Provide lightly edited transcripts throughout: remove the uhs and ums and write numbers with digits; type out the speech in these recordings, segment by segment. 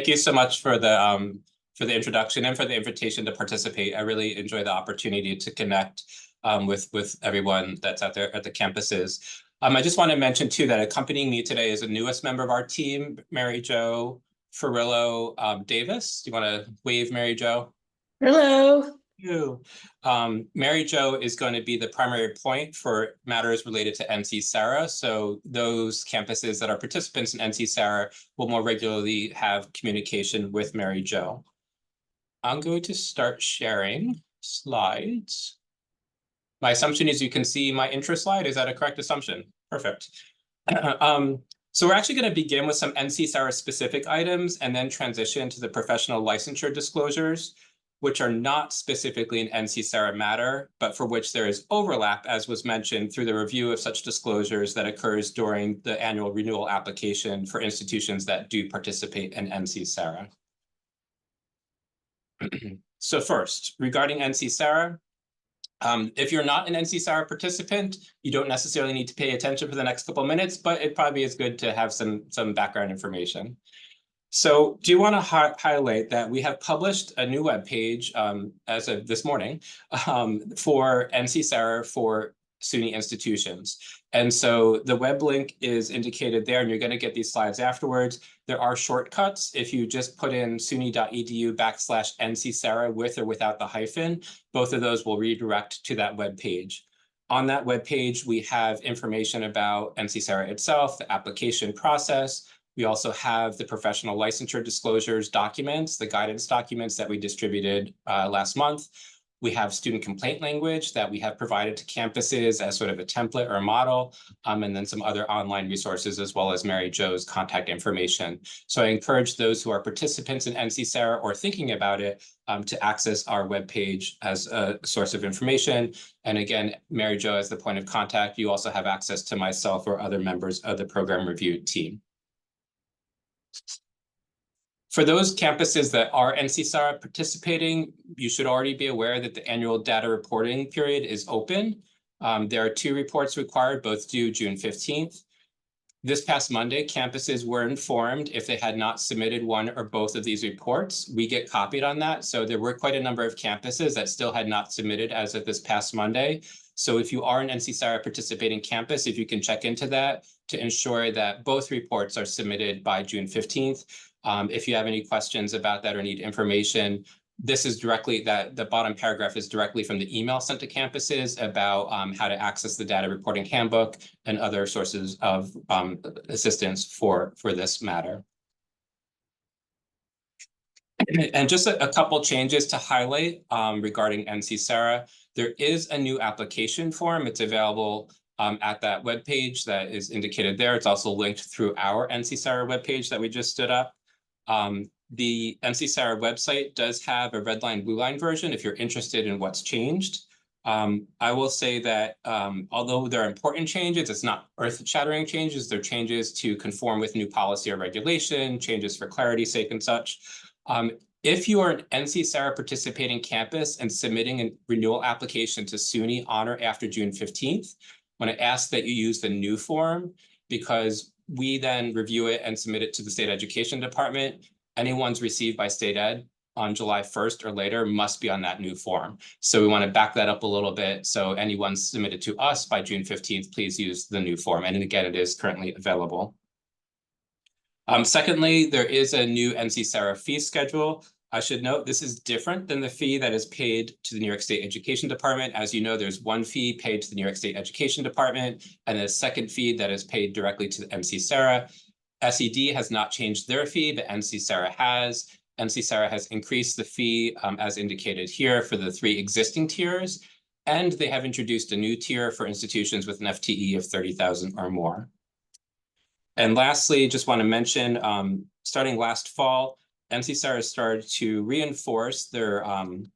thank you so much for the introduction and for the invitation to participate. I really enjoy the opportunity to connect with everyone that's out there at the campuses. I just want to mention too that accompanying me today is a newest member of our team, Mary Jo Farillo Davis. Do you want to wave, Mary Jo? Hello. You. Mary Jo is going to be the primary point for matters related to NC SARA. So those campuses that are participants in NC SARA will more regularly have communication with Mary Jo. I'm going to start sharing slides. My assumption is you can see my intro slide. Is that a correct assumption? Perfect. So we're actually going to begin with some NC SARA specific items and then transition to the professional licensure disclosures, which are not specifically an NC SARA matter, but for which there is overlap, as was mentioned, through the review of such disclosures that occurs during the annual renewal application for institutions that do participate in NC SARA. So first, regarding NC SARA, if you're not an NC SARA participant, you don't necessarily need to pay attention for the next couple of minutes, but it probably is good to have some background information. So do you want to highlight that we have published a new webpage as of this morning for NC SARA for SUNY institutions. And so the web link is indicated there, and you're going to get these slides afterwards. There are shortcuts. If you just put in suny.edu/NC SARA with or without the hyphen, both of those will redirect to that web page. On that web page, we have information about NC SARA itself, the application process. We also have the professional licensure disclosures documents, the guidance documents that we distributed last month. We have student complaint language that we have provided to campuses as sort of a template or a model, and then some other online resources, as well as Mary Jo's contact information. So I encourage those who are participants in NC SARA or thinking about it to access our webpage as a source of information. And again, Mary Jo as the point of contact. You also have access to myself or other members of the program review team. For those campuses that are NC SARA participating, you should already be aware that the annual data reporting period is open. There are 2 reports required, both due June 15th. This past Monday, campuses were informed if they had not submitted one or both of these reports. We get copied on that. So there were quite a number of campuses that still had not submitted as of this past Monday. So if you are an NC SARA participating campus, if you can check into that to ensure that both reports are submitted by June 15th. If you have any questions about that or need information, this is directly the bottom paragraph is directly from the email sent to campuses about how to access the data reporting handbook and other sources of assistance for this matter. And just a couple changes to highlight regarding NC SARA. There is a new application form. It's available at that webpage that is indicated there. It's also linked through our NC SARA webpage that we just stood up. The NC SARA website does have a red line, blue line version if you're interested in what's changed. I will say that although there are important changes, it's not earth-shattering changes. They're changes to conform with new policy or regulation, changes for clarity's sake and such. If you are an NC SARA participating campus and submitting a renewal application to SUNY on or after June 15th, I'm going to ask that you use the new form because we then review it and submit it to the State Education Department. Any ones received by State Ed on July 1st or later must be on that new form. So we want to back that up a little bit. So anyone submitted to us by June 15th, please use the new form. And again, it is currently available. Secondly, there is a new NC SARA fee schedule. I should note this is different than the fee that is paid to the New York State Education Department. As you know, there's one fee paid to the New York State Education Department and a second fee that is paid directly to the NC SARA. SED has not changed their fee, but NC SARA has. NC SARA has increased the fee as indicated here for the 3 existing tiers, and they have introduced a new tier for institutions with an FTE of 30,000 or more. And lastly, just want to mention, starting last fall, NC SARA started to reinforce their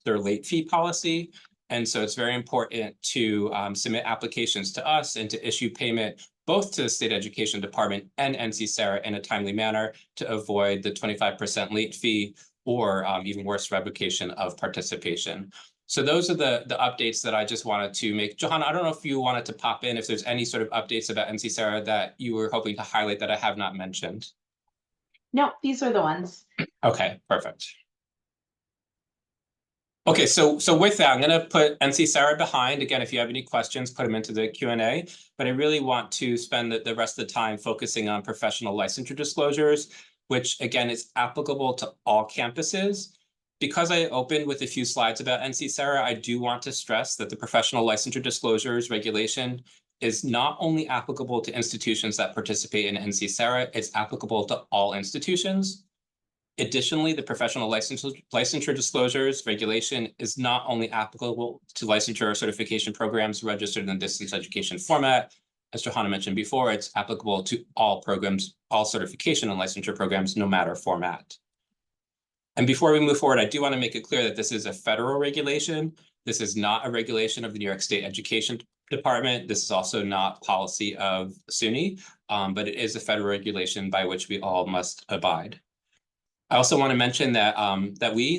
late fee policy. And so it's very important to submit applications to us and to issue payment both to the State Education Department and NC SARA in a timely manner to avoid the 25% late fee or even worse, revocation of participation. So those are the updates that I just wanted to make. Johanna, I don't know if you wanted to pop in, if there's any sort of updates about NC SARA that you were hoping to highlight that I have not mentioned. No, these are the ones. Okay, perfect. Okay, so with that, I'm going to put NC Sarah behind. Again, if you have any questions, put them into the Q&A. But I really want to spend the rest of the time focusing on professional licensure disclosures, which again is applicable to all campuses. Because I opened with a few slides about NC Sarah, I do want to stress that the professional licensure disclosures regulation is not only applicable to institutions that participate in NC Sarah, it's applicable to all institutions. Additionally, the professional licensure disclosures regulation is not only applicable to licensure or certification programs registered in the distance education format. As Johanna mentioned before, it's applicable to all programs, all certification and licensure programs, no matter format. And before we move forward, I do want to make it clear that this is a federal regulation. This is not a regulation of the New York State Education Department. This is also not policy of SUNY, but it is a federal regulation by which we all must abide. I also want to mention that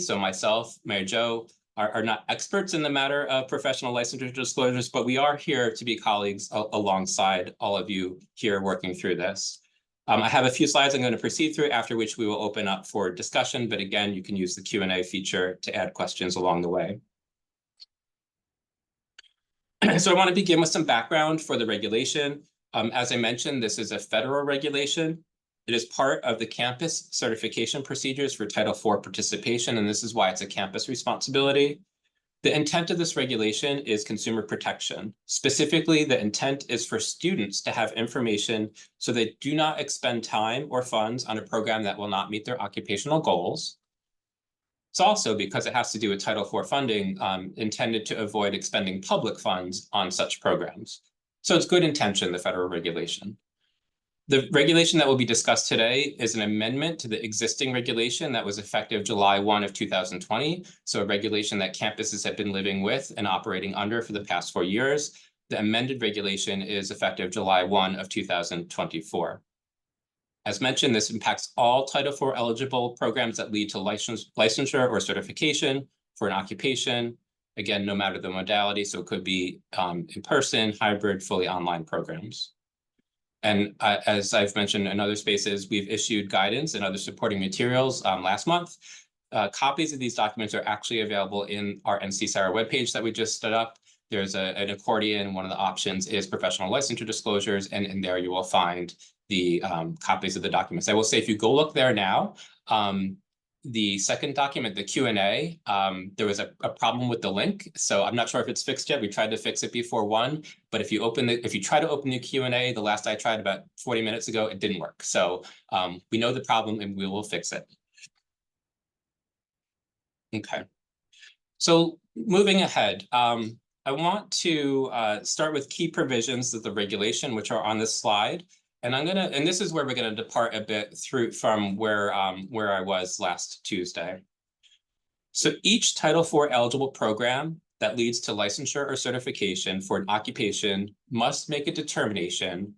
so myself, Mary Jo, are not experts in the matter of professional licensure disclosures, but we are here to be colleagues alongside all of you here working through this. I have a few slides I'm going to proceed through, after which we will open up for discussion. But again, you can use the Q&A feature to add questions along the way. So I want to begin with some background for the regulation. As I mentioned, this is a federal regulation. It is part of the campus certification procedures for Title IV participation, and this is why it's a campus responsibility. The intent of this regulation is consumer protection. Specifically, the intent is for students to have information so they do not expend time or funds on a program that will not meet their occupational goals. It's also, because it has to do with Title IV funding, intended to avoid expending public funds on such programs. So it's good intention, the federal regulation. The regulation that will be discussed today is an amendment to the existing regulation that was effective July 1 of 2020. So a regulation that campuses have been living with and operating under for the past 4 years. The amended regulation is effective July 1 of 2024. As mentioned, this impacts all Title IV eligible programs that lead to licensure or certification for an occupation. Again, no matter the modality, so it could be in person, hybrid, fully online programs. And as I've mentioned in other spaces, we've issued guidance and other supporting materials last month. Copies of these documents are actually available in our NC Sarah webpage that we just stood up. There's an accordion. One of the options is professional licensure disclosures, and in there you will find the copies of the documents. I will say, if you go look there now, the second document, the Q&A, there was a problem with the link. So I'm not sure if it's fixed yet. We tried to fix it before 1, but if you try to open the Q&A, the last I tried about 40 minutes ago, it didn't work. So we know the problem and we will fix it. Okay. So moving ahead, I want to start with key provisions of the regulation, which are on this slide. And this is where we're gonna depart a bit from where I was last Tuesday. So each Title IV eligible program that leads to licensure or certification for an occupation must make a determination.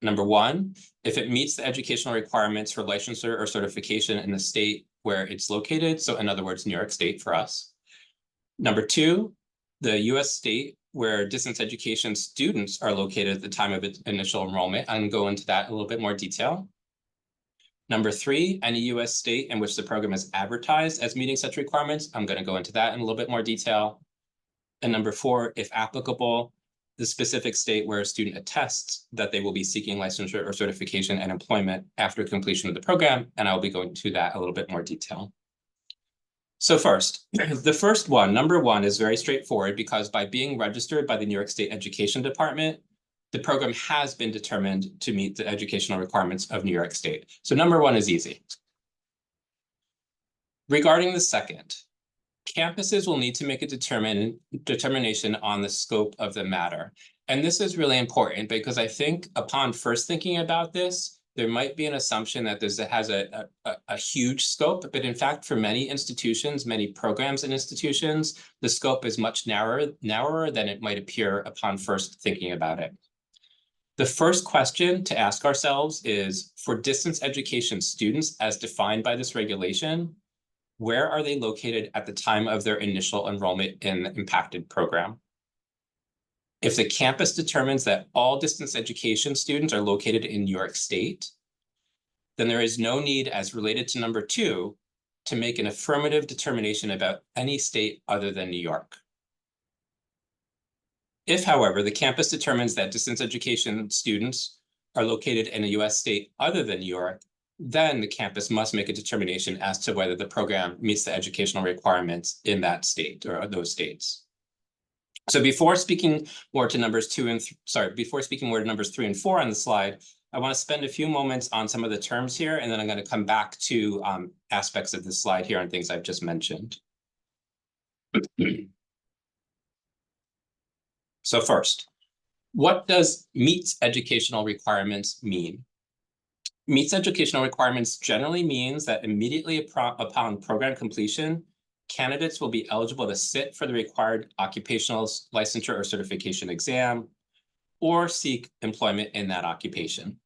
Number 1, if it meets the educational requirements for licensure or certification in the state where it's located. So in other words, New York State for us. Number 2, the US state where distance education students are located at the time of its initial enrollment. I'm going to go into that in a little bit more detail. Number 3, any US state in which the program is advertised as meeting such requirements. I'm going to go into that in a little bit more detail. And number 4, if applicable, the specific state where a student attests that they will be seeking licensure or certification and employment after completion of the program. And I'll be going to that a little bit more detail. So first, the first one, number 1, is very straightforward because by being registered by the New York State Education Department, the program has been determined to meet the educational requirements of New York State. So number 1 is easy. Regarding the second, campuses will need to make a determination on the scope of the matter. And this is really important because I think upon first thinking about this, there might be an assumption that this has a huge scope, but in fact, for many institutions, many programs and institutions, the scope is much narrower than it might appear upon first thinking about it. The first question to ask ourselves is, for distance education students as defined by this regulation, where are they located at the time of their initial enrollment in the impacted program? If the campus determines that all distance education students are located in New York State, then there is no need, as related to number 2, to make an affirmative determination about any state other than New York. If, however, the campus determines that distance education students are located in a US state other than New York, then the campus must make a determination as to whether the program meets the educational requirements in that state or those states. So before speaking more to numbers 3 and 4 on the slide, I want to spend a few moments on some of the terms here, and then I'm going to come back to aspects of this slide here and things I've just mentioned. So first, what does meets educational requirements mean? Meets educational requirements generally means that immediately upon program completion, candidates will be eligible to sit for the required occupational licensure or certification exam or seek employment in that occupation.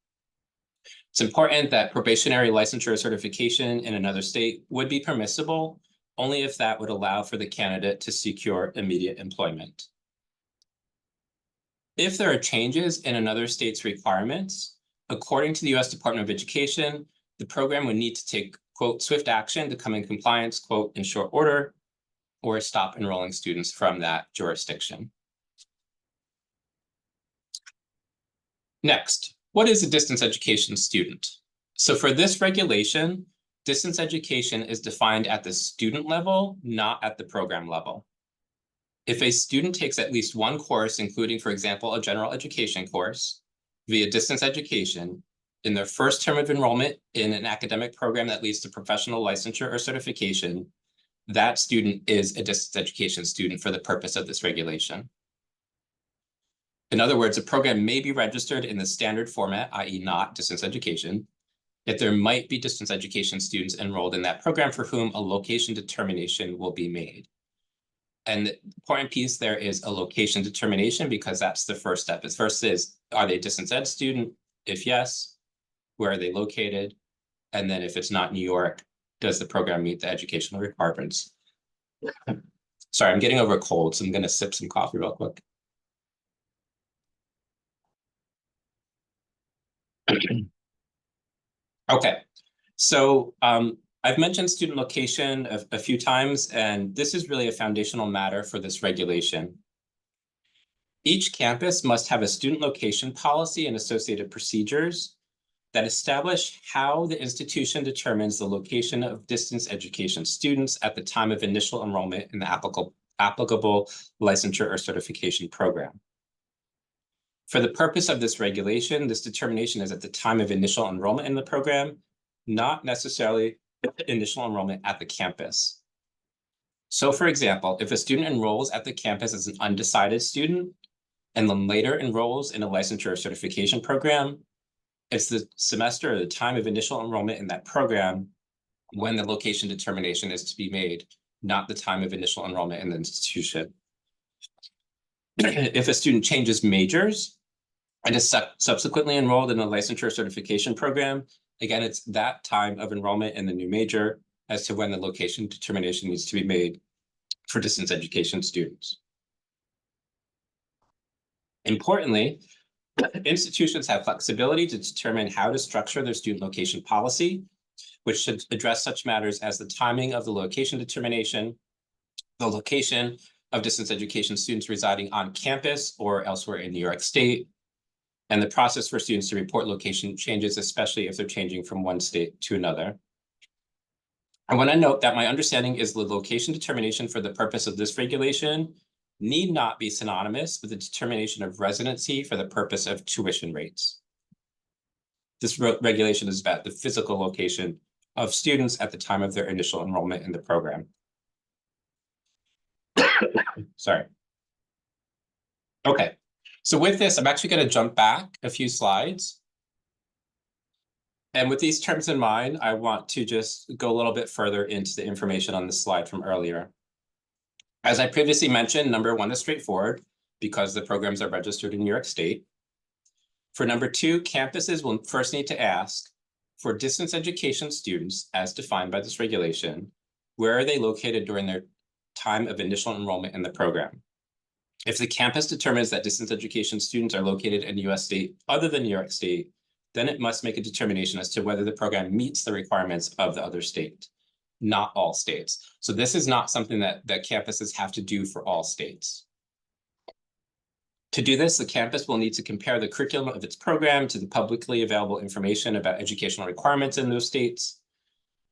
It's important that probationary licensure or certification in another state would be permissible only if that would allow for the candidate to secure immediate employment. If there are changes in another state's requirements, according to the U.S. Department of Education, the program would need to take, quote, swift action to come in compliance, quote, in short order, or stop enrolling students from that jurisdiction. Next, what is a distance education student? So for this regulation, distance education is defined at the student level, not at the program level. If a student takes at least one course, including, for example, a general education course, via distance education, in their first term of enrollment in an academic program that leads to professional licensure or certification, that student is a distance education student for the purpose of this regulation. In other words, a program may be registered in the standard format, i.e. not distance education, if there might be distance education students enrolled in that program for whom a location determination will be made. And the important piece there is a location determination, because that's the first step. The first is, are they a distance ed student? If yes, where are they located? And then if it's not New York, does the program meet the educational requirements? Sorry, I'm getting over a cold, so I'm going to sip some coffee real quick. Okay, so I've mentioned student location a few times, and this is really a foundational matter for this regulation. Each campus must have a student location policy and associated procedures that establish how the institution determines the location of distance education students at the time of initial enrollment in the applicable licensure or certification program. For the purpose of this regulation, this determination is at the time of initial enrollment in the program, not necessarily initial enrollment at the campus. So for example, if a student enrolls at the campus as an undecided student and then later enrolls in a licensure or certification program, it's the semester or the time of initial enrollment in that program when the location determination is to be made, not the time of initial enrollment in the institution. If a student changes majors and is subsequently enrolled in a licensure certification program, again, it's that time of enrollment in the new major as to when the location determination needs to be made for distance education students. Importantly, institutions have flexibility to determine how to structure their student location policy, which should address such matters as the timing of the location determination, the location of distance education students residing on campus or elsewhere in New York State, and the process for students to report location changes, especially if they're changing from one state to another. I want to note that my understanding is the location determination for the purpose of this regulation need not be synonymous with the determination of residency for the purpose of tuition rates. This regulation is about the physical location of students at the time of their initial enrollment in the program. Sorry. Okay, so with this, I'm actually going to jump back a few slides. And with these terms in mind, I want to just go a little bit further into the information on this slide from earlier. As I previously mentioned, number 1 is straightforward because the programs are registered in New York State. For number 2, campuses will first need to ask for distance education students as defined by this regulation, where are they located during their time of initial enrollment in the program? If the campus determines that distance education students are located in a US state other than New York State, then it must make a determination as to whether the program meets the requirements of the other state, not all states. So this is not something that campuses have to do for all states. To do this, the campus will need to compare the curriculum of its program to the publicly available information about educational requirements in those states.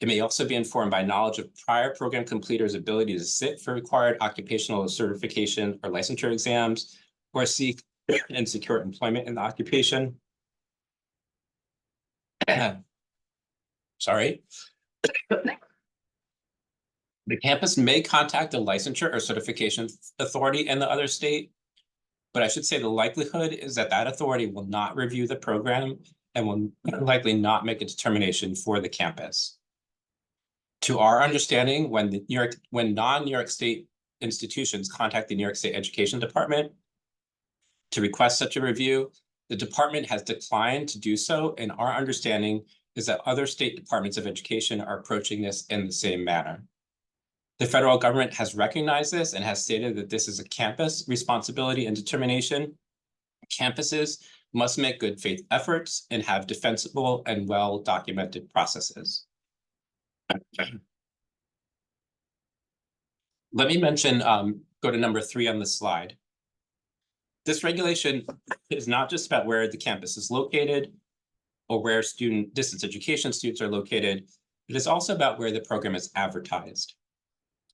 It may also be informed by knowledge of prior program completers' ability to sit for required occupational certification or licensure exams, or seek and secure employment in the occupation. Sorry. The campus may contact a licensure or certification authority in the other state, but I should say the likelihood is that that authority will not review the program and will likely not make a determination for the campus. To our understanding, when non-New York State institutions contact the New York State Education Department to request such a review, the department has declined to do so, and our understanding is that other state departments of education are approaching this in the same manner. The federal government has recognized this and has stated that this is a campus responsibility and determination. Campuses must make good faith efforts and have defensible and well-documented processes. Let me mention, go to number 3 on the slide. This regulation is not just about where the campus is located or where distance education students are located. It is also about where the program is advertised.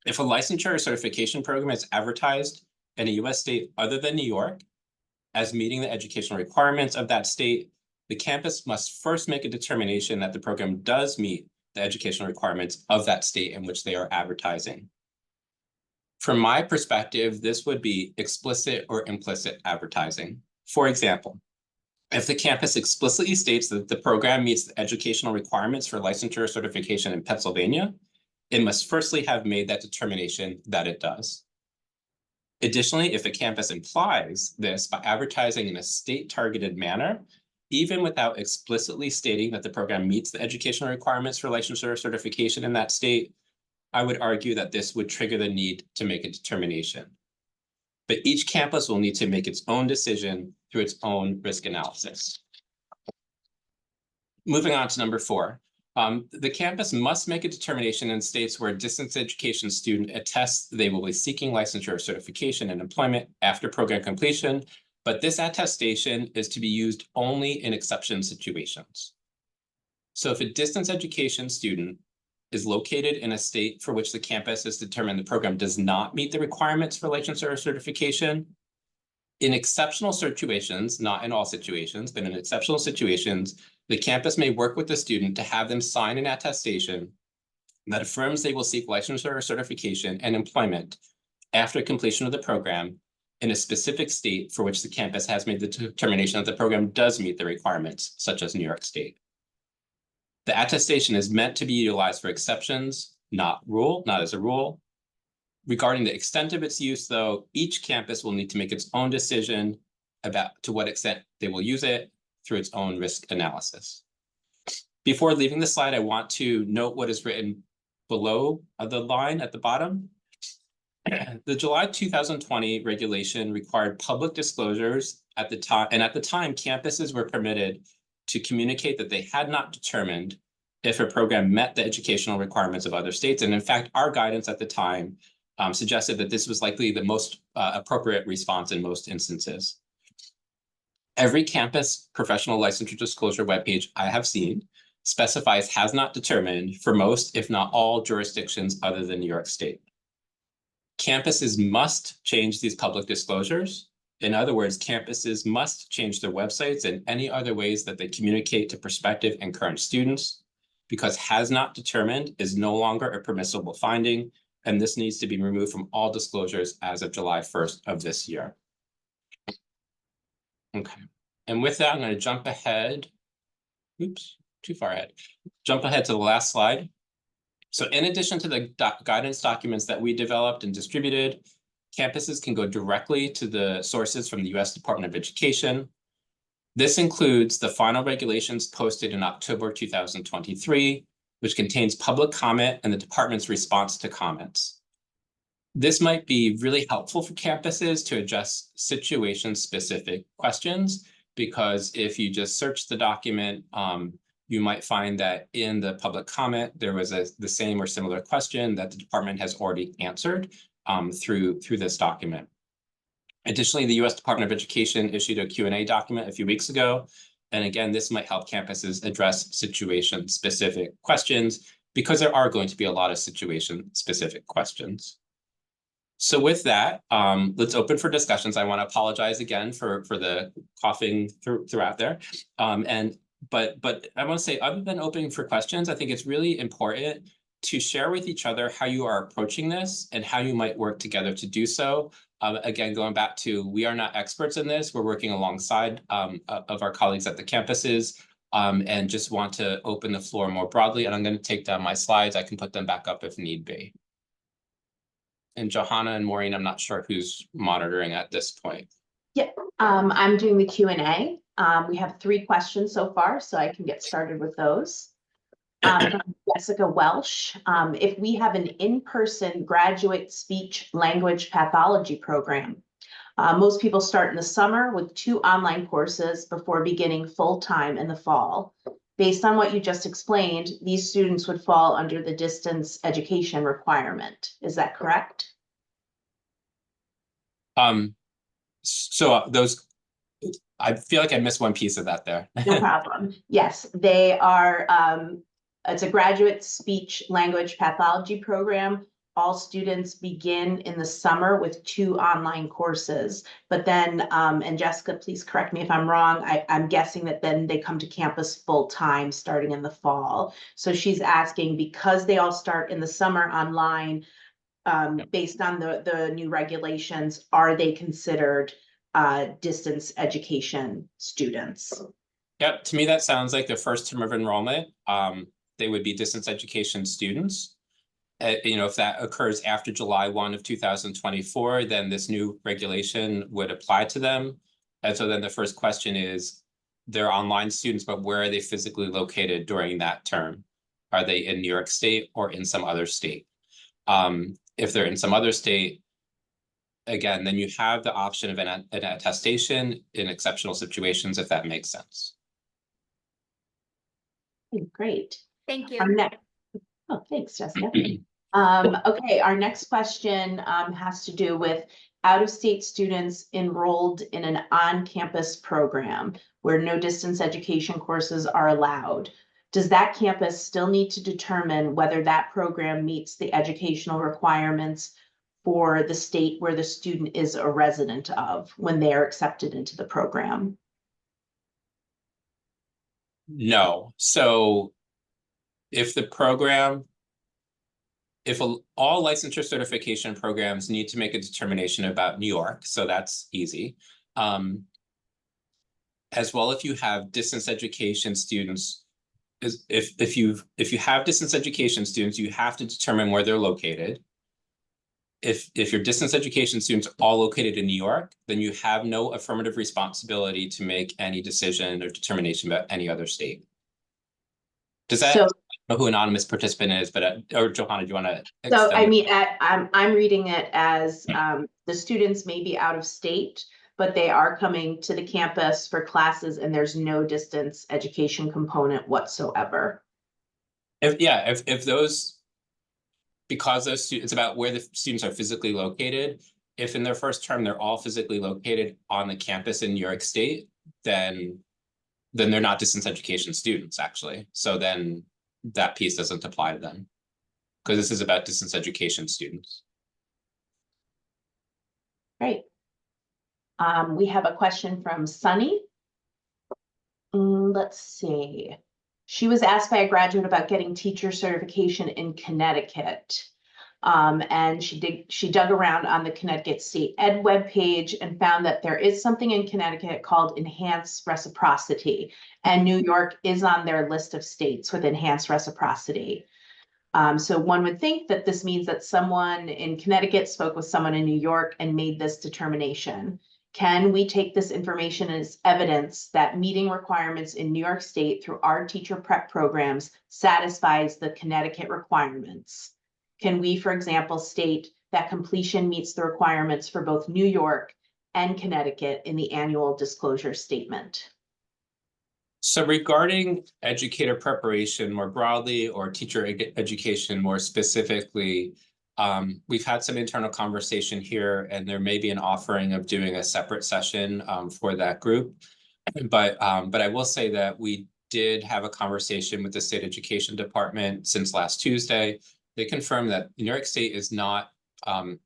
If a licensure or certification program is advertised in a U.S. state other than New York as meeting the educational requirements of that state, the campus must first make a determination that the program does meet the educational requirements of that state in which they are advertising. From my perspective, this would be explicit or implicit advertising. For example, if the campus explicitly states that the program meets the educational requirements for licensure or certification in Pennsylvania, it must firstly have made that determination that it does. Additionally, if a campus implies this by advertising in a state-targeted manner, even without explicitly stating that the program meets the educational requirements for licensure or certification in that state, I would argue that this would trigger the need to make a determination. But each campus will need to make its own decision through its own risk analysis. Moving on to number 4. The campus must make a determination in states where a distance education student attests they will be seeking licensure or certification and employment after program completion, but this attestation is to be used only in exception situations. So if a distance education student is located in a state for which the campus has determined the program does not meet the requirements for licensure or certification, in exceptional situations, not in all situations, but in exceptional situations, the campus may work with the student to have them sign an attestation that affirms they will seek licensure or certification and employment after completion of the program in a specific state for which the campus has made the determination that the program does meet the requirements, such as New York State. The attestation is meant to be utilized for exceptions, not as a rule. Regarding the extent of its use, though, each campus will need to make its own decision about to what extent they will use it through its own risk analysis. Before leaving the slide, I want to note what is written below the line at the bottom. The July 2020 regulation required public disclosures at the time, and at the time, campuses were permitted to communicate that they had not determined if a program met the educational requirements of other states. And in fact, our guidance at the time suggested that this was likely the most appropriate response in most instances. Every campus professional licensure disclosure webpage I have seen specifies has not determined for most, if not all, jurisdictions other than New York State. Campuses must change these public disclosures. In other words, campuses must change their websites and any other ways that they communicate to prospective and current students, because has not determined is no longer a permissible finding, and this needs to be removed from all disclosures as of July 1st of this year. Okay, and with that, I'm going to jump ahead. Oops, too far ahead. Jump ahead to the last slide. So in addition to the guidance documents that we developed and distributed, campuses can go directly to the sources from the U.S. Department of Education. This includes the final regulations posted in October 2023, which contains public comment and the department's response to comments. This might be really helpful for campuses to address situation-specific questions because if you just search the document, you might find that in the public comment, there was the same or similar question that the department has already answered through this document. Additionally, the U.S. Department of Education issued a Q&A document a few weeks ago. And again, this might help campuses address situation-specific questions because there are going to be a lot of situation-specific questions. So with that, let's open for discussions. I want to apologize again for the coughing throughout there. But I want to say, other than opening for questions, I think it's really important to share with each other how you are approaching this and how you might work together to do so. Again, going back to, we are not experts in this. We're working alongside of our colleagues at the campuses, and just want to open the floor more broadly. And I'm going to take down my slides. I can put them back up if need be. And Johanna and Maureen, I'm not sure who's monitoring at this point. Yeah, I'm doing the Q&A. We have 3 questions so far, so I can get started with those. Jessica Welsh, if we have an in-person graduate speech language pathology program, most people start in the summer with 2 online courses before beginning full-time in the fall. Based on what you just explained, these students would fall under the distance education requirement. Is that correct? So those, I feel like I missed one piece of that there. No problem. Yes, they are, it's a graduate speech language pathology program. All students begin in the summer with 2 online courses, but then, and Jessica, please correct me if I'm wrong, I'm guessing that then they come to campus full time starting in the fall. So she's asking, because they all start in the summer online, based on the new regulations, are they considered distance education students? Yep, to me, that sounds like the first term of enrollment. They would be distance education students. If that occurs after July 1 of 2024, then this new regulation would apply to them. And so then the first question is, they're online students, but where are they physically located during that term? Are they in New York State or in some other state? If they're in some other state, again, then you have the option of an attestation in exceptional situations, if that makes sense. Great. Thank you. Oh, thanks, Jessica. Okay, our next question has to do with out-of-state students enrolled in an on-campus program where no distance education courses are allowed. Does that campus still need to determine whether that program meets the educational requirements for the state where the student is a resident of when they are accepted into the program? No. So if the program, all licensure certification programs need to make a determination about New York, so that's easy. As well, if you have distance education students, if you have distance education students, you have to determine where they're located. If your distance education students are all located in New York, then you have no affirmative responsibility to make any decision or determination about any other state. Does that, I don't know who anonymous participant is, but or Johanna, do you want to? So I mean, I'm reading it as the students may be out of state, but they are coming to the campus for classes and there's no distance education component whatsoever. If those, because those students, it's about where the students are physically located. If in their first term, they're all physically located on the campus in New York State, then they're not distance education students, actually. So then that piece doesn't apply to them because this is about distance education students. Great. We have a question from Sunny. Let's see. She was asked by a graduate about getting teacher certification in Connecticut. And she dug around on the Connecticut State Ed webpage and found that there is something in Connecticut called enhanced reciprocity, and New York is on their list of states with enhanced reciprocity. So one would think that this means that someone in Connecticut spoke with someone in New York and made this determination. Can we take this information as evidence that meeting requirements in New York State through our teacher prep programs satisfies the Connecticut requirements? Can we, for example, state that completion meets the requirements for both New York and Connecticut in the annual disclosure statement? So regarding educator preparation more broadly, or teacher education more specifically, we've had some internal conversation here, and there may be an offering of doing a separate session for that group. But I will say that we did have a conversation with the state education department since last Tuesday. They confirmed that New York State is not an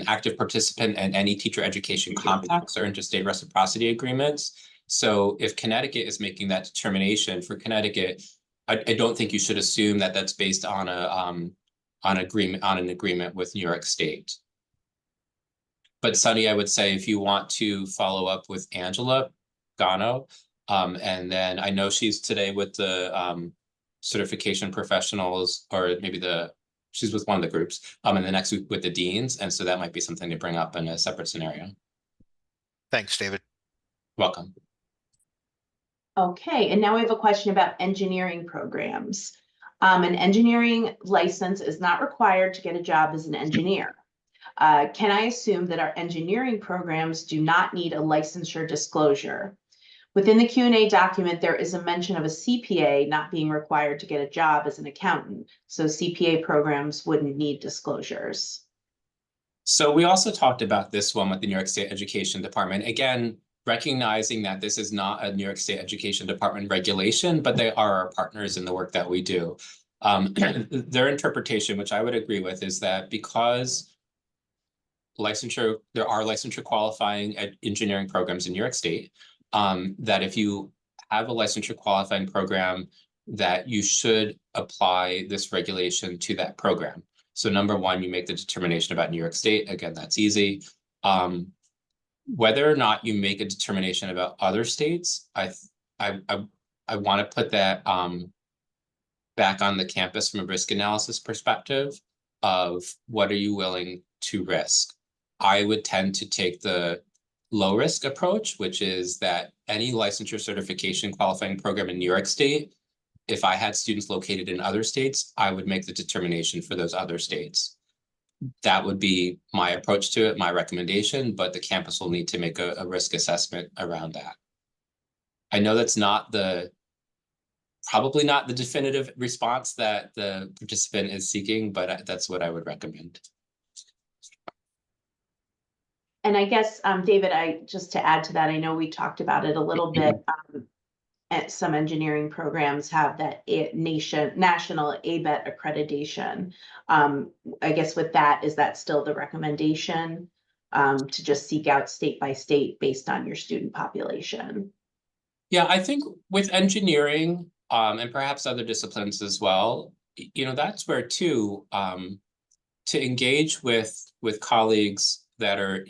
active participant in any teacher education compacts or interstate reciprocity agreements. So if Connecticut is making that determination for Connecticut, I don't think you should assume that that's based on an agreement with New York State. But Sunny, I would say if you want to follow up with Angela Gano, and then I know she's today with the certification professionals, or maybe she's with one of the groups, and the next week with the deans, and so that might be something to bring up in a separate scenario. Thanks, David. Welcome. Okay, and now we have a question about engineering programs. An engineering license is not required to get a job as an engineer. Can I assume that our engineering programs do not need a licensure disclosure? Within the Q&A document, there is a mention of a CPA not being required to get a job as an accountant, so CPA programs wouldn't need disclosures. So we also talked about this one with the New York State Education Department. Again, recognizing that this is not a New York State Education Department regulation, but they are our partners in the work that we do. Their interpretation, which I would agree with, is that because there are licensure qualifying engineering programs in New York State, that if you have a licensure qualifying program, that you should apply this regulation to that program. So number one, you make the determination about New York State. Again, that's easy. Whether or not you make a determination about other states, I want to put that back on the campus from a risk analysis perspective of what are you willing to risk. I would tend to take the low risk approach, which is that any licensure certification qualifying program in New York State, if I had students located in other states, I would make the determination for those other states. That would be my approach to it, my recommendation, but the campus will need to make a risk assessment around that. I know that's probably not the definitive response that the participant is seeking, but that's what I would recommend. And I guess, David, just to add to that, I know we talked about it a little bit. Some engineering programs have that national ABET accreditation. I guess with that, is that still the recommendation to just seek out state by state based on your student population? Yeah, I think with engineering and perhaps other disciplines as well, that's where too, to engage with colleagues that are,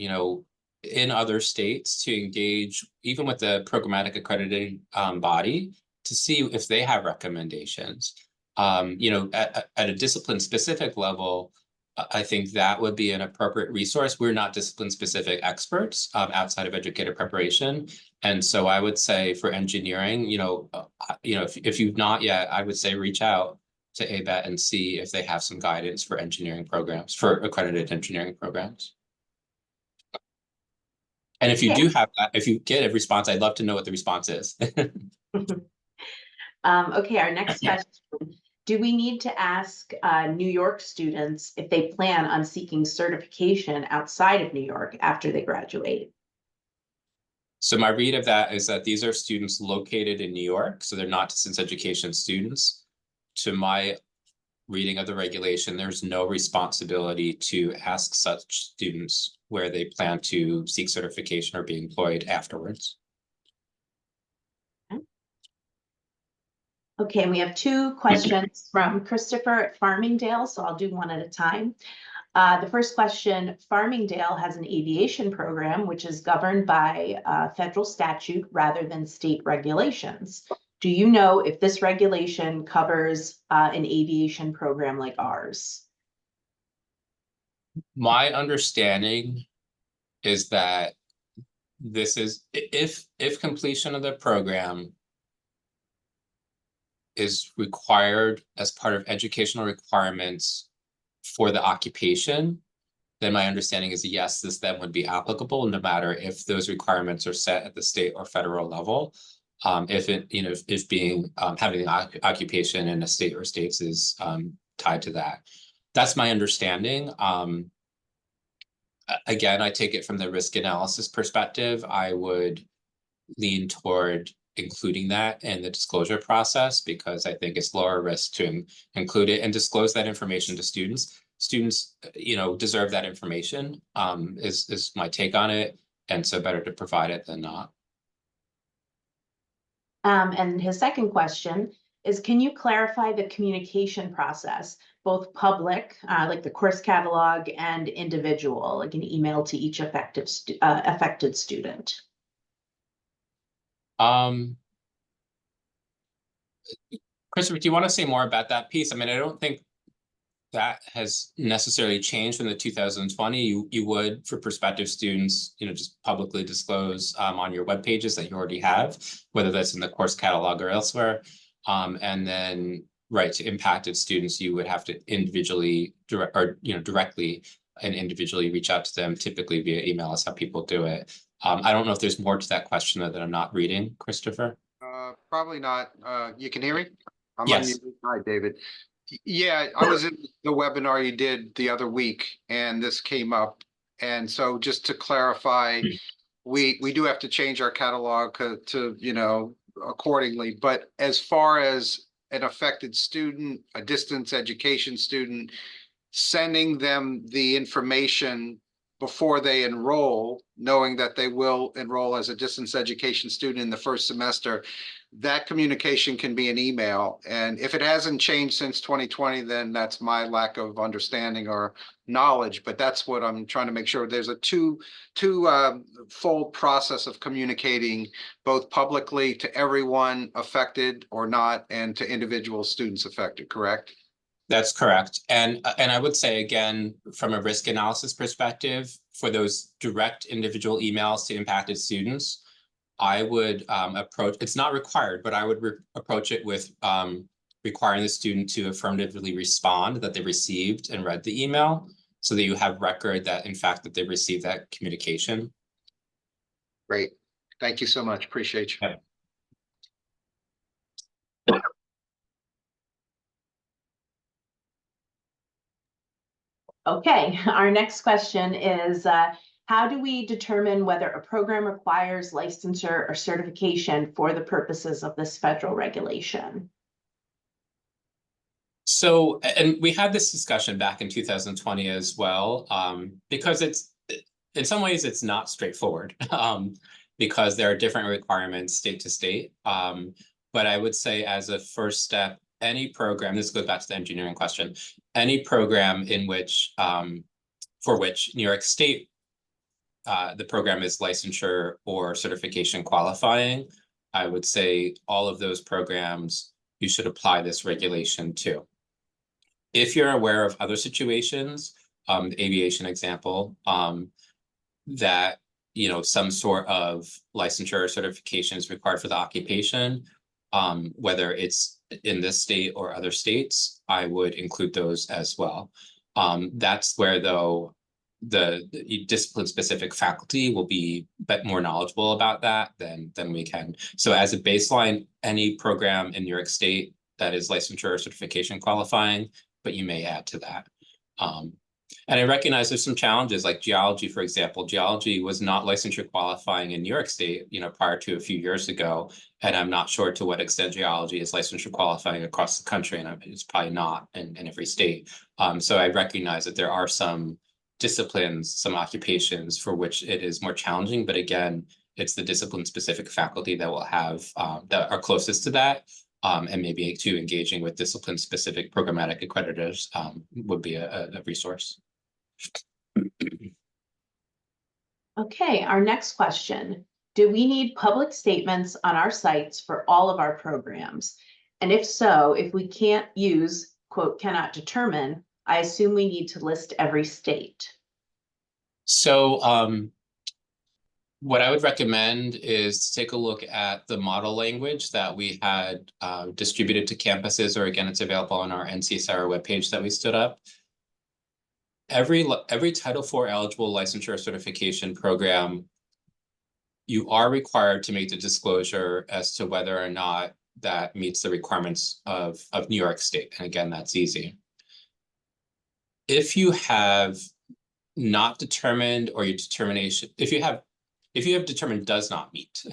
in other states, to engage even with the programmatic accrediting body to see if they have recommendations. At a discipline specific level, I think that would be an appropriate resource. We're not discipline specific experts outside of educator preparation. And so I would say for engineering, if you've not yet, I would say reach out to ABET and see if they have some guidance for engineering programs, for accredited engineering programs. And if you do have that, if you get a response, I'd love to know what the response is. Okay, our next question. Do we need to ask New York students if they plan on seeking certification outside of New York after they graduate? So my read of that is that these are students located in New York, so they're not distance education students. To my reading of the regulation, there's no responsibility to ask such students where they plan to seek certification or be employed afterwards. Okay, and we have two questions from Christopher at Farmingdale, so I'll do one at a time. The first question, Farmingdale has an aviation program which is governed by federal statute rather than state regulations. Do you know if this regulation covers an aviation program like ours? My understanding is that this is, if completion of the program is required as part of educational requirements for the occupation, then my understanding is yes, this then would be applicable no matter if those requirements are set at the state or federal level. If it, if being having an occupation in a state or states is tied to that. That's my understanding. Again, I take it from the risk analysis perspective. I would lean toward including that in the disclosure process because I think it's lower risk to include it and disclose that information to students. Students, deserve that information, is my take on it. And so better to provide it than not. And his second question is, can you clarify the communication process, both public, like the course catalog, and individual, like an email to each affected student? Christopher, do you want to say more about that piece? I mean, I don't think that has necessarily changed from the 2020. You would, for prospective students, just publicly disclose on your web pages that you already have, whether that's in the course catalog or elsewhere. And then, right, to impacted students, you would have to individually directly and individually reach out to them, typically via email is how people do it. I don't know if there's more to that question that I'm not reading, Christopher. Probably not. You can hear me? I'm Yes. unmuted. Hi, David. Yeah, I was in the webinar you did the other week, and this came up. And so just to clarify, we do have to change our catalog to, accordingly. But as far as an affected student, a distance education student, sending them the information before they enroll, knowing that they will enroll as a distance education student in the first semester, that communication can be an email. And if it hasn't changed since 2020, then that's my lack of understanding or knowledge. But that's what I'm trying to make sure. There's a two-fold process of communicating both publicly to everyone affected or not, and to individual students affected, correct? That's correct. And I would say, again, from a risk analysis perspective, for those direct individual emails to impacted students, I would approach, it's not required, but I would approach it with requiring the student to affirmatively respond that they received and read the email so that you have record that, in fact, that they received that communication. Great. Thank you so much. Appreciate you. Yep. Okay, our next question is, how do we determine whether a program requires licensure or certification for the purposes of this federal regulation? So, and we had this discussion back in 2020 as well, because it's, in some ways, it's not straightforward, because there are different requirements state to state. But I would say as a first step, any program, this goes back to the engineering question, any program in which, for which New York State, the program is licensure or certification qualifying, I would say all of those programs, you should apply this regulation to. If you're aware of other situations, the aviation example, that, some sort of licensure or certification is required for the occupation, whether it's in this state or other states, I would include those as well. That's where, though, the discipline-specific faculty will be a bit more knowledgeable about that than we can. So as a baseline, any program in New York State that is licensure or certification qualifying, but you may add to that. And I recognize there's some challenges like geology, for example. Geology was not licensure qualifying in New York State, prior to a few years ago. And I'm not sure to what extent geology is licensure qualifying across the country. And it's probably not in every state. So I recognize that there are some disciplines, some occupations for which it is more challenging. But again, it's the discipline-specific faculty that will have, that are closest to that. And maybe to engaging with discipline-specific programmatic accreditors would be a resource. Okay, our next question. Do we need public statements on our sites for all of our programs? And if so, if we can't use, quote, cannot determine, I assume we need to list every state. So what I would recommend is to take a look at the model language that we had distributed to campuses, or again, it's available on our NC SARA webpage that we stood up. every Title IV eligible licensure certification program, you are required to make the disclosure as to whether or not that meets the requirements of New York State. And again, that's easy. If you have not determined, or your determination, if you have determined does not meet,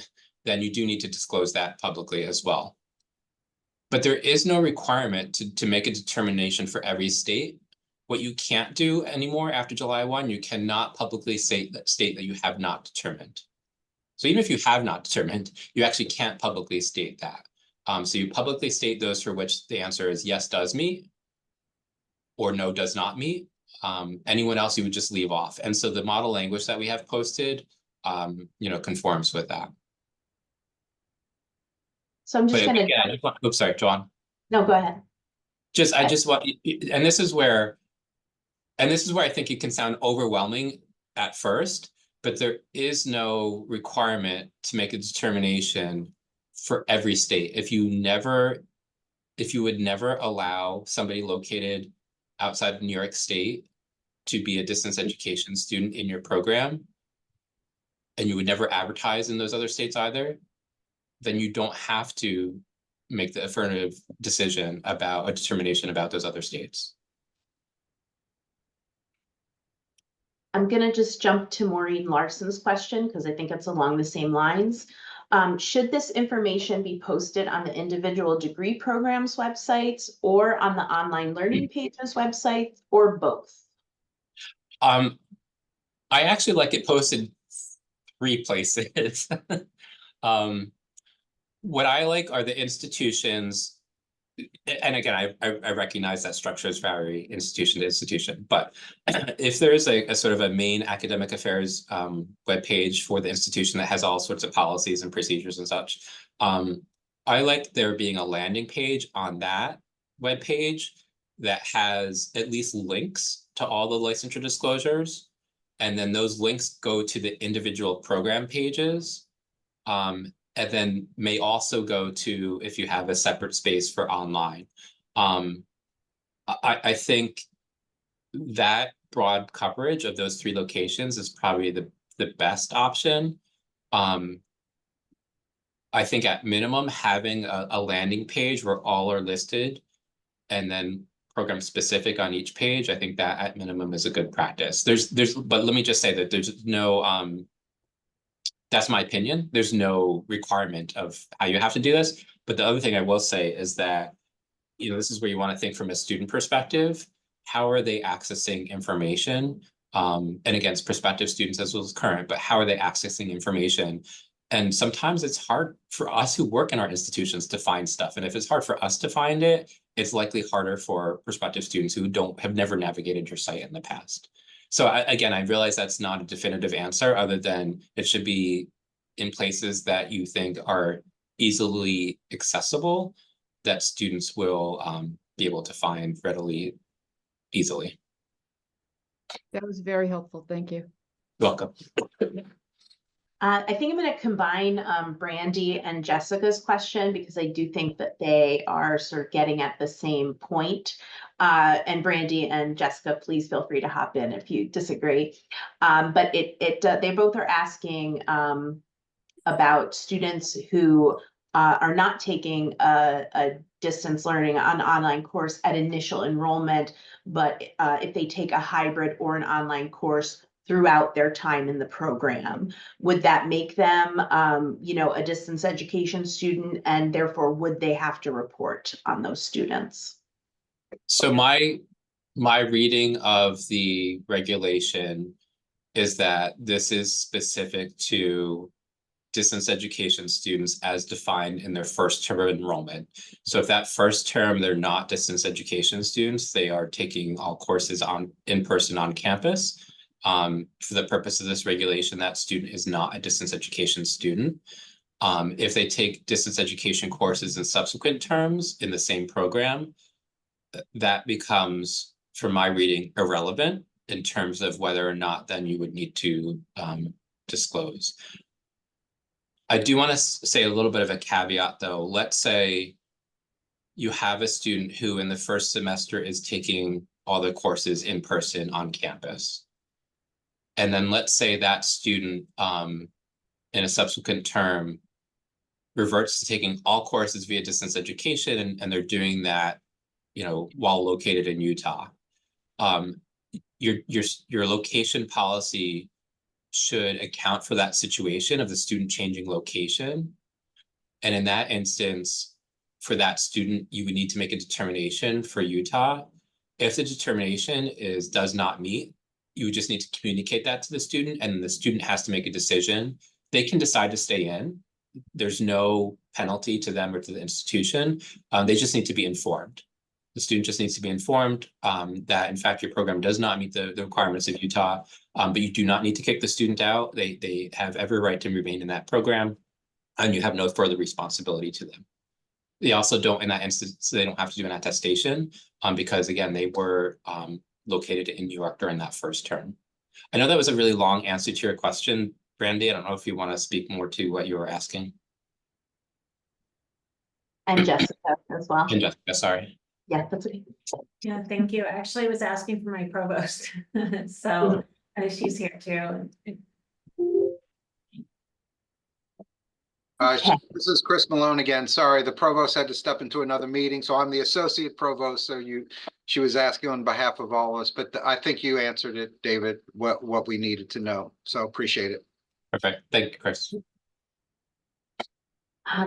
then you do need to disclose that publicly as well. But there is no requirement to make a determination for every state. What you can't do anymore after July 1, you cannot publicly state that you have not determined. So even if you have not determined, you actually can't publicly state that. So you publicly state those for which the answer is yes, does meet, or no, does not meet. Anyone else you would just leave off. And so the model language that we have posted, conforms with that. So I'm just But gonna, again, I just want, oops, sorry, Joanne. no, go ahead. I just want, and this is where I think it can sound overwhelming at first, but there is no requirement to make a determination for every state. If you would never allow somebody located outside of New York State to be a distance education student in your program, and you would never advertise in those other states either, then you don't have to make the affirmative decision about a determination about those other states. I'm gonna just jump to Maureen Larson's question because I think it's along the same lines. Should this information be posted on the individual degree programs websites or on the online learning pages website, or both? I actually like it posted 3 places. What I like are the institutions, and again, I recognize that structures vary institution to institution, but if there's a sort of a main academic affairs webpage for the institution that has all sorts of policies and procedures and such, I like there being a landing page on that webpage that has at least links to all the licensure disclosures, and then those links go to the individual program pages. And then may also go to, if you have a separate space for online. I think that broad coverage of those 3 locations is probably the best option. I think at minimum, having a landing page where all are listed and then program specific on each page, I think that at minimum is a good practice. But let me just say that there's no, that's my opinion. There's no requirement of how you have to do this. But the other thing I will say is that, this is where you want to think from a student perspective. How are they accessing information? And against prospective students as well as current, but how are they accessing information? And sometimes it's hard for us who work in our institutions to find stuff. And if it's hard for us to find it, it's likely harder for prospective students who have never navigated your site in the past. So again, I realize that's not a definitive answer other than it should be in places that you think are easily accessible, that students will be able to find readily, easily. That was very helpful. Thank you. Welcome. I think I'm going to combine Brandy and Jessica's question because I do think that they are sort of getting at the same point. And Brandy and Jessica, please feel free to hop in if you disagree. But they both are asking about students who are not taking a distance learning on online course at initial enrollment, but if they take a hybrid or an online course throughout their time in the program, would that make them, a distance education student, and therefore would they have to report on those students? So my reading of the regulation is that this is specific to distance education students as defined in their first term of enrollment. So if that first term they're not distance education students, they are taking all courses in person on campus. For the purpose of this regulation, that student is not a distance education student. If they take distance education courses in subsequent terms in the same program, that becomes, from my reading, irrelevant in terms of whether or not then you would need to disclose. I do want to say a little bit of a caveat though. Let's say you have a student who in the first semester is taking all the courses in person on campus. And then let's say that student in a subsequent term reverts to taking all courses via distance education, and they're doing that, while located in Utah. Your location policy should account for that situation of the student changing location. And in that instance, for that student, you would need to make a determination for Utah. If the determination does not meet, you would just need to communicate that to the student, and the student has to make a decision. They can decide to stay in. There's no penalty to them or to the institution. They just need to be informed. The student just needs to be informed that, in fact, your program does not meet the requirements of Utah, but you do not need to kick the student out. They have every right to remain in that program, and you have no further responsibility to them. They also don't, in that instance, they don't have to do an attestation because, again, they were located in New York during that first term. I know that was a really long answer to your question, Brandy. I don't know if you want to speak more to what you were asking. And Jessica as well. And Jessica, sorry. Yeah, that's okay. Yeah, thank you. Actually, I was asking for my provost, so she's here too. This is Chris Malone again. Sorry, the provost had to step into another meeting, so I'm the associate provost. So she was asking on behalf of all of us, but I think you answered it, David, what we needed to know. So appreciate it. Perfect. Thank you, Chris.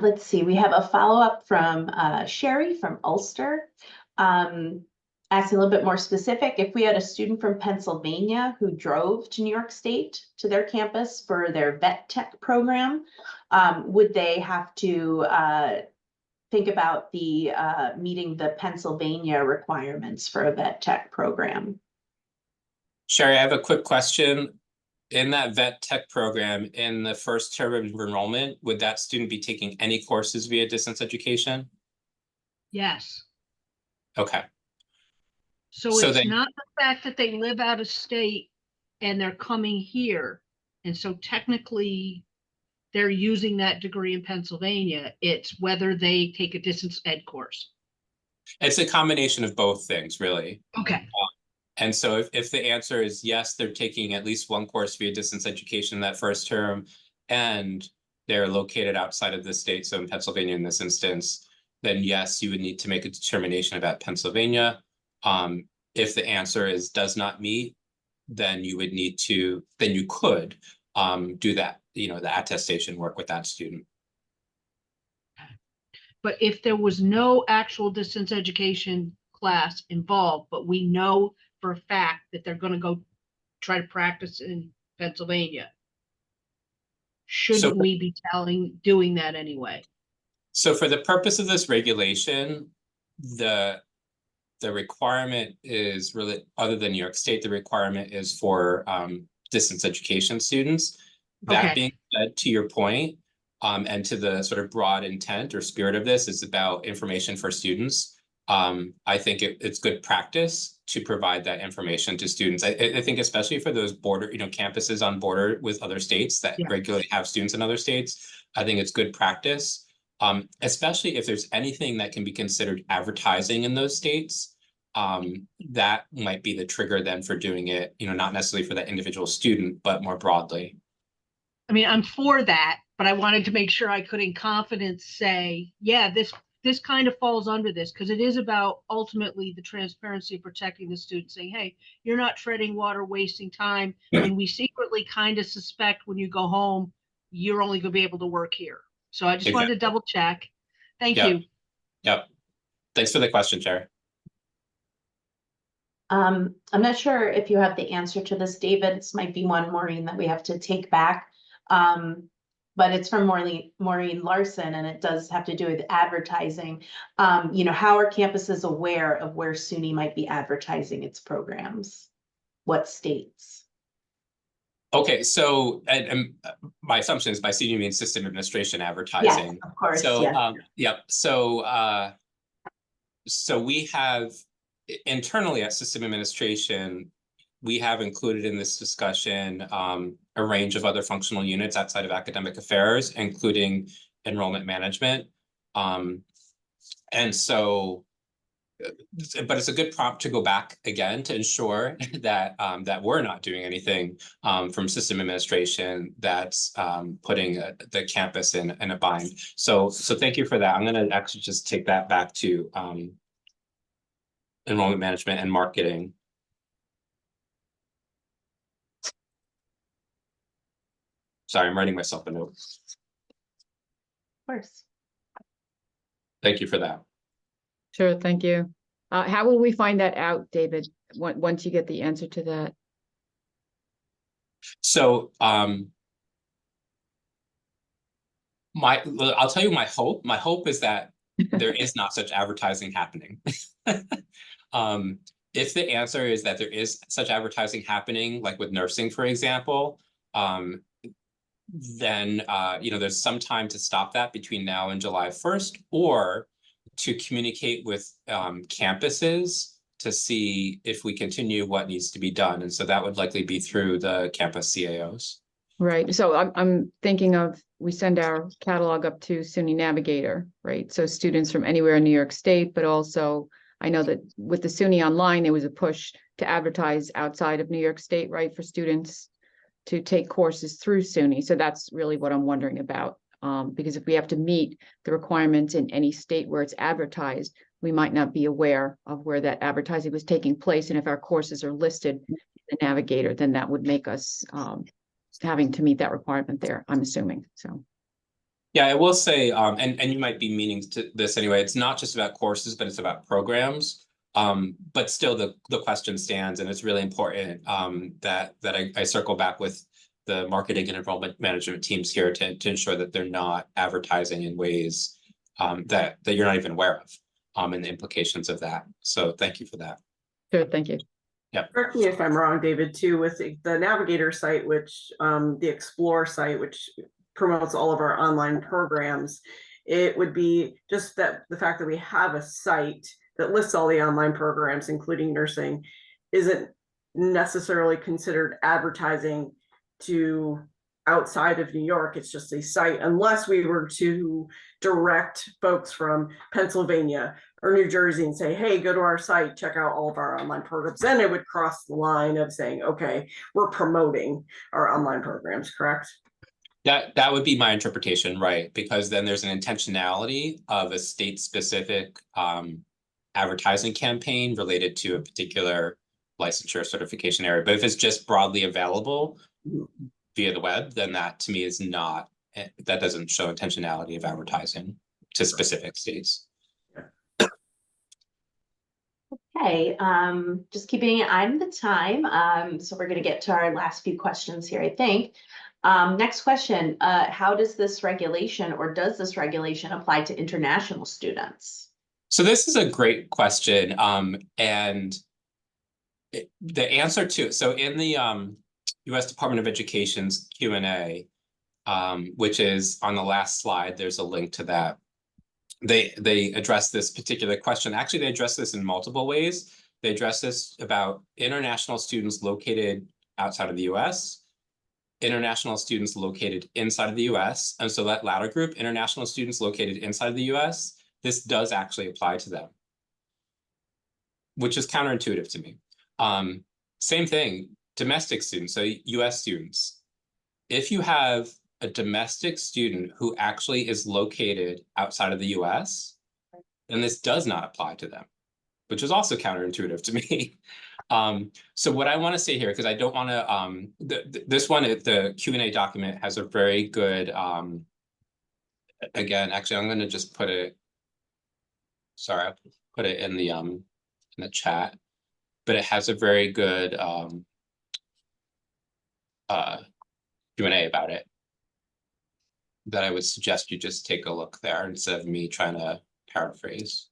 Let's see, we have a follow-up from Sherry from Ulster. Asking a little bit more specific, if we had a student from Pennsylvania who drove to New York State to their campus for their vet tech program, would they have to think about the meeting the Pennsylvania requirements for a vet tech program? Sherry, I have a quick question. In that vet tech program, in the first term of enrollment, would that student be taking any courses via distance education? Yes. Okay. So So it's they- not the fact that they live out of state and they're coming here. And so technically they're using that degree in Pennsylvania. It's whether they take a distance ed course. It's a combination of both things, really. Okay. And so if the answer is yes, they're taking at least one course via distance education that first term, and they're located outside of the state, so in Pennsylvania in this instance, then yes, you would need to make a determination about Pennsylvania. If the answer does not meet, then you would need to, then you could do that, the attestation work with that student. But if there was no actual distance education class involved, but we know for a fact that they're going to go try to practice in Pennsylvania, shouldn't we be doing that anyway? So for the purpose of this regulation, the requirement is really, other than New York State, the requirement is for distance education students. That being said, to your point, and to the sort of broad intent or spirit of this, is about information for students. I think it's good practice to provide that information to students. I think especially for those border, campuses on border with other states that regularly have students in other states, I think it's good practice. Especially if there's anything that can be considered advertising in those states, that might be the trigger then for doing it, not necessarily for that individual student, but more broadly. I mean, I'm for that, but I wanted to make sure I could in confidence say, yeah, this kind of falls under this, because it is about ultimately the transparency of protecting the student, saying, hey, you're not treading water, wasting time. And we secretly kind of suspect when you go home, you're only going to be able to work here. So I just wanted to double check. Thank you. Yep. Thanks for the question, Chair. I'm not sure if you have the answer to this, David. This might be one, Maureen, that we have to take back. But it's from Maureen Larson, and it does have to do with advertising. How are campuses aware of where SUNY might be advertising its programs? What states? Okay, so and my assumption is by SUNY means system administration advertising. Yes, of course. So yep. So we have internally at system administration, we have included in this discussion a range of other functional units outside of academic affairs, including enrollment management. And so but it's a good prompt to go back again to ensure that that we're not doing anything from system administration that's putting the campus in a bind. So thank you for that. I'm going to actually just take that back to enrollment management and marketing. Sorry, I'm writing myself a note. Of course. Thank you for that. Sure, thank you. How will we find that out, David, once you get the answer to that? So I'll tell you my hope. My hope is that there is not such advertising happening. If the answer is that there is such advertising happening, like with nursing, for example, then there's some time to stop that between now and July 1st, or to communicate with campuses to see if we continue what needs to be done. And so that would likely be through the campus CAOs. Right. So I'm thinking of, we send our catalog up to SUNY Navigator, right? So students from anywhere in New York State, but also I know that with the SUNY Online, there was a push to advertise outside of New York State, right, for students to take courses through SUNY. So that's really what I'm wondering about. Because if we have to meet the requirements in any state where it's advertised, we might not be aware of where that advertising was taking place. And if our courses are listed in the Navigator, then that would make us having to meet that requirement there, I'm assuming. So. Yeah, I will say, and you might be meaning to this anyway, it's not just about courses, but it's about programs. But still the question stands, and it's really important that I circle back with the marketing and enrollment management teams here to ensure that they're not advertising in ways that you're not even aware of, and the implications of that. So thank you for that. Sure, thank you. Yeah. Correct me if I'm wrong, David, too, with the Navigator site, which the Explore site, which promotes all of our online programs. It would be just that the fact that we have a site that lists all the online programs, including nursing, isn't necessarily considered advertising to outside of New York. It's just a site, unless we were to direct folks from Pennsylvania or New Jersey and say, hey, go to our site, check out all of our online programs. Then it would cross the line of saying, okay, we're promoting our online programs, correct? That would be my interpretation, right? Because then there's an intentionality of a state-specific advertising campaign related to a particular licensure certification area. But if it's just broadly available via the web, then that to me is not, that doesn't show intentionality of advertising to specific states. Okay, just keeping an eye on the time. So we're going to get to our last few questions here, I think. Next question, how does this regulation, or does this regulation apply to international students? So this is a great question. And the answer to, so in the U.S. Department of Education's Q&A, which is on the last slide, there's a link to that. They address this particular question. Actually, they address this in multiple ways. They address this about international students located outside of the U.S., international students located inside of the US. And so that latter group, international students located inside of the US, this does actually apply to them, which is counterintuitive to me. Same thing, domestic students, so US students. If you have a domestic student who actually is located outside of the US, then this does not apply to them, which is also counterintuitive to me. So what I want to say here, because I don't want to, this one, the Q&A document has a very good, again, actually, I'm going to just put it, sorry, I'll put it in the chat, but it has a very good Q&A about it that I would suggest you just take a look there instead of me trying to paraphrase.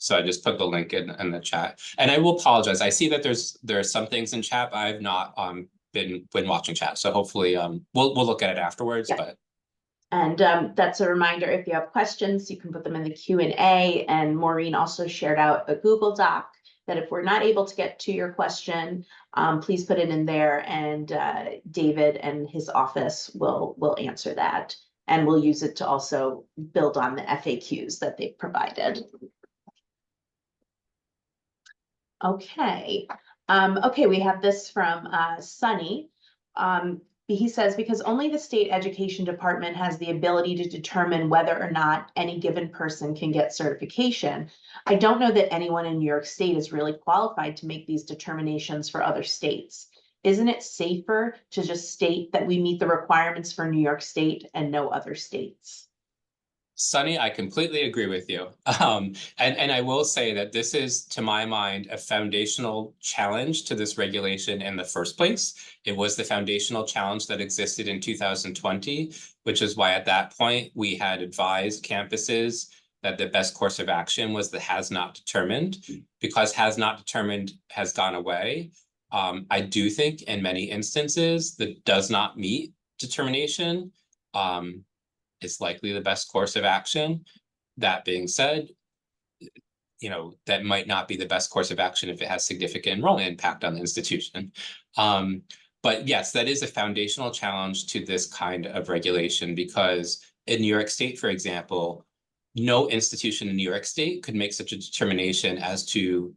So I just put the link in the chat, and I will apologize. I see that there are some things in chat, but I've not been watching chat. So hopefully we'll look at it afterwards. Yeah. But and that's a reminder, if you have questions, you can put them in the Q&A. And Maureen also shared out a Google Doc that if we're not able to get to your question, please put it in there, and David and his office will answer that And we'll use it to also build on the FAQs that they've provided. Okay, okay, we have this from Sunny. He says, because only the state education department has the ability to determine whether or not any given person can get certification, I don't know that anyone in New York State is really qualified to make these determinations for other states. Isn't it safer to just state that we meet the requirements for New York State and no other states? Sunny, I completely agree with you. And I will say that this is, to my mind, a foundational challenge to this regulation in the first place. It was the foundational challenge that existed in 2020, which is why at that point we had advised campuses that the best course of action was the has not determined. Because has not determined has gone away, I do think in many instances that does not meet determination is likely the best course of action. That being said, that might not be the best course of action if it has significant enrollment impact on the institution. But yes, that is a foundational challenge to this kind of regulation, because in New York State, for example, no institution in New York State could make such a determination as to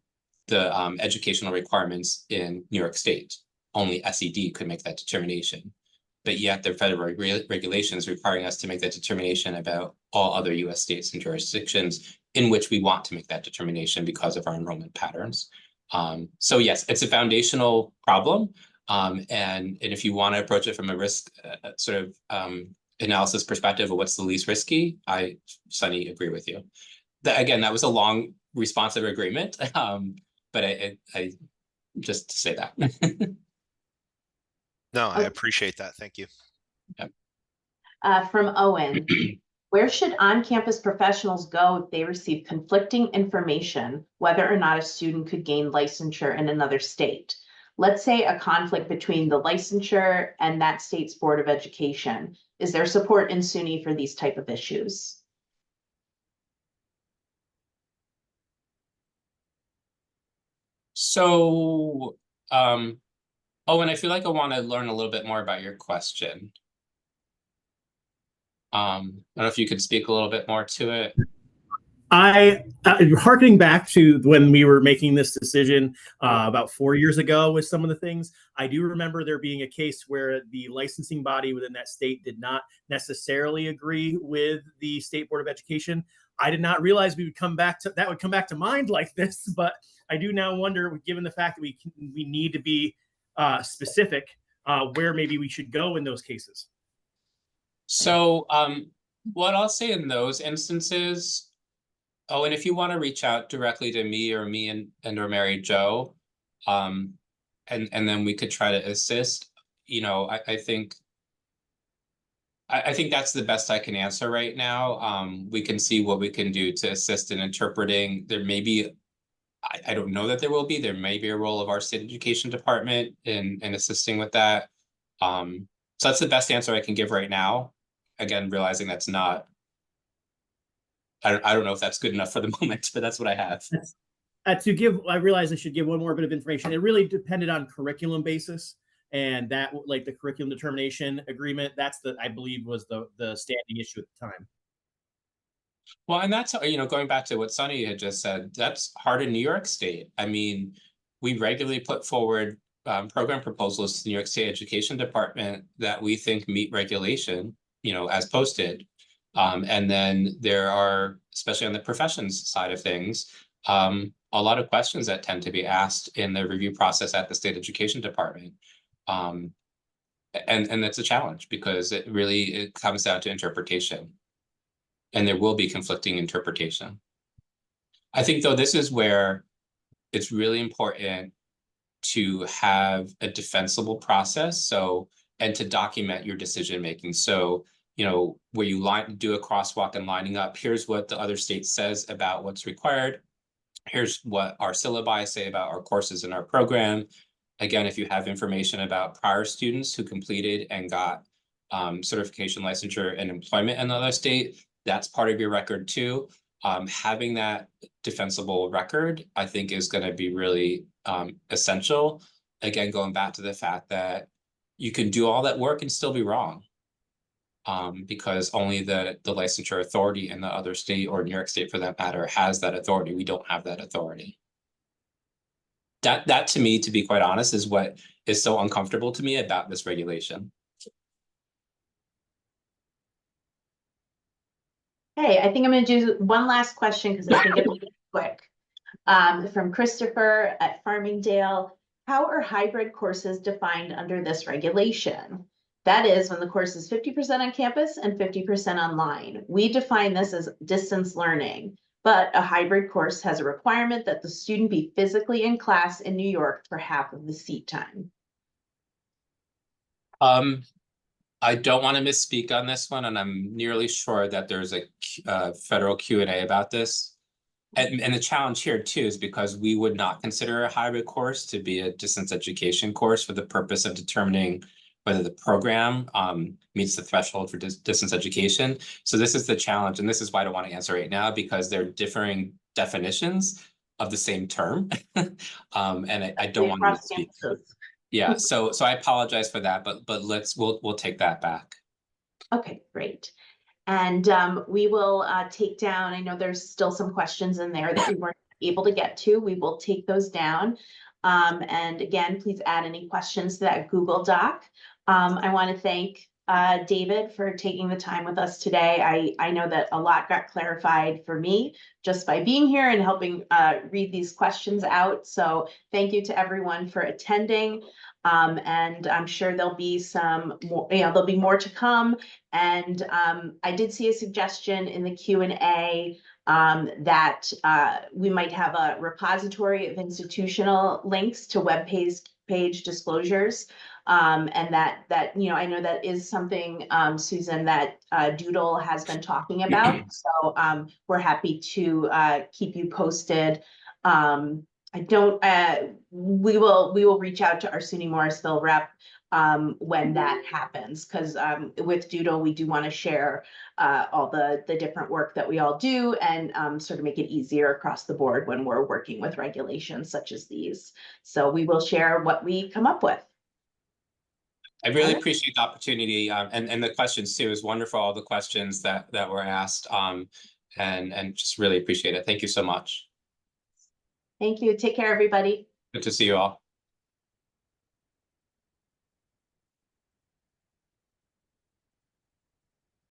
the educational requirements in New York State. Only SED could make that determination. But yet the federal regulations requiring us to make that determination about all other US states and jurisdictions in which we want to make that determination because of our enrollment patterns. So yes, it's a foundational problem. And if you want to approach it from a risk analysis perspective of what's the least risky, Sunny, agree with you. Again, that was a long responsive agreement, but I just to say that. No, I appreciate that. Thank you. From Owen, where should on-campus professionals go if they receive conflicting information, whether or not a student could gain licensure in another state? Let's say a conflict between the licensure and that state's Board of Education. Is there support in SUNY for these type of issues? So, Owen, I feel like I want to learn a little bit more about your question. I don't know if you could speak a little bit more to it. Harkening back to when we were making this decision about 4 years ago with some of the things, I do remember there being a case where the licensing body within that state did not necessarily agree with the State Board of Education. I did not realize we would come back to mind like this, but I do now wonder, given the fact that we need to be specific, where maybe we should go in those cases. So what I'll say in those instances, and if you want to reach out directly to me and or Mary Jo, and then we could try to assist, I think that's the best I can answer right now. We can see what we can do to assist in interpreting. There may be, I don't know that there will be, there may be a role of our state education department in assisting with that. So that's the best answer I can give right now. Again, realizing that's not, I don't know if that's good enough for the moment, but that's what I have. I realize I should give one more bit of information. It really depended on curriculum basis, and that, like the curriculum determination agreement, that's I believe was the standing issue at the time. Well, and that's, going back to what Sunny had just said, that's hard in New York State. I mean, we regularly put forward program proposals to the New York State Education Department that we think meet regulation, as posted. And then there are, especially on the professions side of things, a lot of questions that tend to be asked in the review process at the State Education Department. And that's a challenge because it comes down to interpretation. And there will be conflicting interpretation. I think, though, this is where it's really important to have a defensible process, and to document your decision making. So, where you do a crosswalk and lining up, here's what the other state says about what's required. Here's what our syllabi say about our courses in our program. Again, if you have information about prior students who completed and got certification, licensure, and employment in another state, that's part of your record too. Having that defensible record, I think, is going to be really essential. Again, going back to the fact that you can do all that work and still be wrong. because only the licensure authority in the other state, or New York State for that matter, has that authority. We don't have that authority. That to me, to be quite honest, is what is so uncomfortable to me about this regulation. Hey, I think I'm gonna do one last question because I think it'll be quick. From Christopher at Farmingdale, how are hybrid courses defined under this regulation? That is when the course is 50% on campus and 50% online. We define this as distance learning, but a hybrid course has a requirement that the student be physically in class in New York for half of the seat time. I don't want to misspeak on this one, and I'm nearly sure that there's a federal Q&A about this. And the challenge here too is because we would not consider a hybrid course to be a distance education course for the purpose of determining whether the program meets the threshold for distance education. So this is the challenge, and this is why I don't want to answer right now, because they're differing definitions of the same term. And I don't want to misspeak. Yeah, so I apologize for that, but we'll take that back. Okay, great. And we will take down, I know there's still some questions in there that we weren't able to get to. We will take those down. And again, please add any questions to that Google Doc. I want to thank David for taking the time with us today. I know that a lot got clarified for me just by being here and helping read these questions out. So thank you to everyone for attending. And I'm sure there'll be some more, there'll be more to come. And I did see a suggestion in the Q&A that we might have a repository of institutional links to web page disclosures. And that I know that is something, Susan, that Doodle has been talking about. So we're happy to keep you posted. We will reach out to our SUNY Morrisville rep when that happens, because with Doodle, we do want to share all the different work that we all do and sort of make it easier across the board when we're working with regulations such as these. So we will share what we come up with. I really appreciate the opportunity, and the questions too. It was wonderful, all the questions that were asked, and just really appreciate it. Thank you so much. Thank you. Take care, everybody. Good to see you all.